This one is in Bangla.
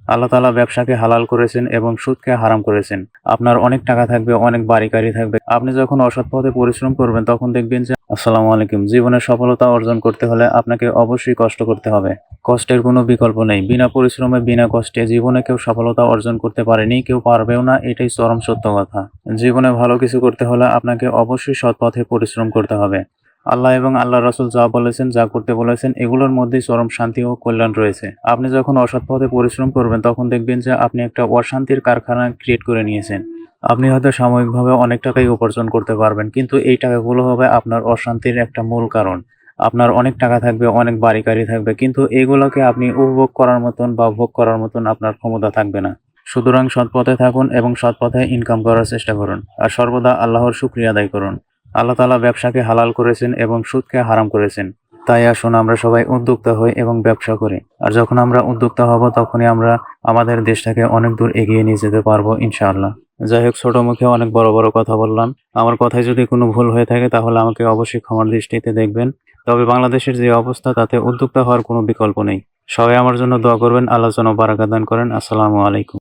আল্লাহ তাআলা ব্যবসাকে হালাল করেছেন এবং সুদকে হারাম করেছেন। আপনার অনেক টাকা থাকবে, অনেক বাড়ি-গাড়ি থাকবে। আপনি যখন অসৎ পথে পরিশ্রম করবেন তখন দেখবেন যে আসসালামু আলাইকুম। জীবনে সফলতা অর্জন করতে হলে আপনাকে অবশ্যই কষ্ট করতে হবে। কষ্টের কোনো বিকল্প নেই। বিনা পরিশ্রমে, বিনা কষ্টে জীবনে কেউ সফলতা অর্জন করতে পারেনি, কেউ পারবেও না। এটাই চরম সত্য কথা। জীবনে ভালো কিছু করতে হলে আপনাকে অবশ্যই সৎ পথে পরিশ্রম করতে হবে। আল্লাহ এবং আল্লাহর রাসূল যা বলেছেন, যা করতে বলেছেন এগুলোর মধ্যেই চরম শান্তি ও কল্যাণ রয়েছে। আপনি যখন অসৎ পথে পরিশ্রম করবেন তখন দেখবেন যে আপনি একটা অশান্তির কারখানা ক্রিয়েট করে নিয়েছেন। আপনি হয়তো সাময়িকভাবে অনেক টাকাই উপার্জন করতে পারবেন, কিন্তু এই টাকাগুলো হবে আপনার অশান্তির একটা মূল কারণ। আপনার অনেক টাকা থাকবে, অনেক বাড়ি-গাড়ি থাকবে, কিন্তু এগুলোকে আপনি উপভোগ করার মতন বা ভোগ করার মতন আপনার ক্ষমতা থাকবে না। সুতরাং সৎ পথে থাকুন এবং সৎ পথে ইনকাম করার চেষ্টা করুন। আর সর্বদা আল্লাহর শুকরিয়া আদায় করুন। আল্লাহ তাআলা ব্যবসাকে হালাল করেছেন এবং সুদকে হারাম করেছেন। তাই আসুন আমরা সবাই উদ্যোক্তা হই এবং ব্যবসা করি। আর যখন আমরা উদ্যোক্তা হব তখনই আমরা আমাদের দেশটাকে অনেক দূর এগিয়ে নিয়ে যেতে পারবো ইনশাআল্লাহ। যাই হোক, ছোট মুখে অনেক বড় বড় কথা বললাম। আমার কথায় যদি কোনো ভুল হয়ে থাকে তাহলে আমাকে অবশ্যই ক্ষমার দৃষ্টিতে দেখবেন। তবে বাংলাদেশের যে অবস্থা তাতে উদ্যোক্তা হওয়ার কোনো বিকল্প নেই। সবাই আমার জন্য দোয়া করবেন। আল্লাহ যেন বারাকা দান করেন। আসসালামু আলাইকুম।